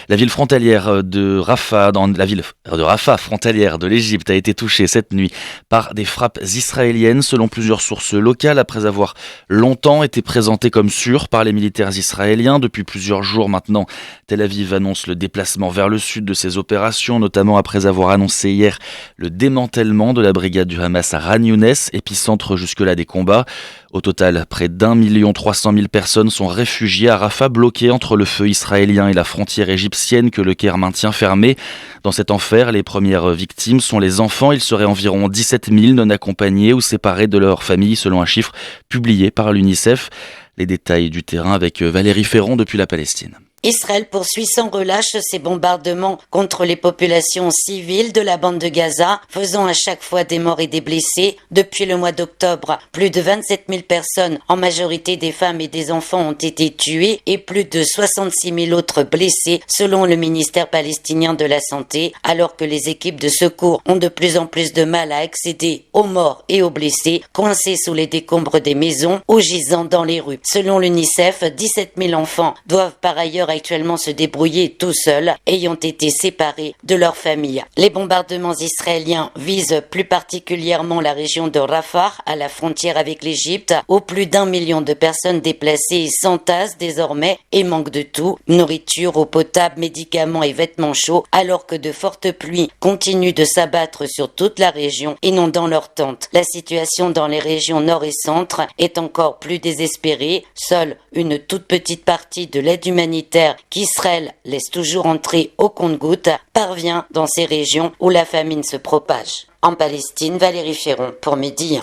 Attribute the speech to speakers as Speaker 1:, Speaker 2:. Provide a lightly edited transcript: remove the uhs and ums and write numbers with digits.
Speaker 1: La ville frontalière de Rafah, dans la ville de Rafah, frontalière de l'Égypte, a été touchée cette nuit par des frappes israéliennes, selon plusieurs sources locales, après avoir longtemps été présentée comme sûre par les militaires israéliens. Depuis plusieurs jours maintenant, Tel Aviv annonce le déplacement vers le sud de ses opérations, notamment après avoir annoncé hier le démantèlement de la brigade du Hamas à Khan Younes, épicentre jusque-là des combats. Au total, près d'1,3 million personnes sont réfugiées à Rafah, bloquées entre le feu israélien et la frontière égyptienne que le Caire maintient fermée. Dans cet enfer, les premières victimes sont les enfants. Ils seraient environ 17 000 non accompagnés ou séparés de leur famille, selon un chiffre publié par l'UNICEF. Les détails du terrain avec Valérie Ferron depuis la Palestine.
Speaker 2: Israël poursuit sans relâche ses bombardements contre les populations civiles de la bande de Gaza, faisant à chaque fois des morts et des blessés. Depuis le mois d'octobre, plus de 27 000 personnes, en majorité des femmes et des enfants, ont été tuées et plus de 66 000 autres blessés, selon le ministère palestinien de la Santé, alors que les équipes de secours ont de plus en plus de mal à accéder aux morts et aux blessés, coincés sous les décombres des maisons ou gisant dans les rues. Selon l'UNICEF, 17 000 enfants doivent par ailleurs actuellement se débrouiller tout seuls, ayant été séparés de leur famille. Les bombardements israéliens visent plus particulièrement la région de Rafah, à la frontière avec l'Égypte, où plus d'1 million de personnes déplacées s'entassent désormais et manquent de tout, nourriture, eau potable, médicaments et vêtements chauds, alors que de fortes pluies continuent de s'abattre sur toute la région, inondant leurs tentes. La situation dans les régions nord et centre est encore plus désespérée. Seule une toute petite partie de l'aide humanitaire qu'Israël laisse toujours entrer au compte-gouttes parvient dans ces régions où la famine se propage. En Palestine, Valérie Ferron pour Midi.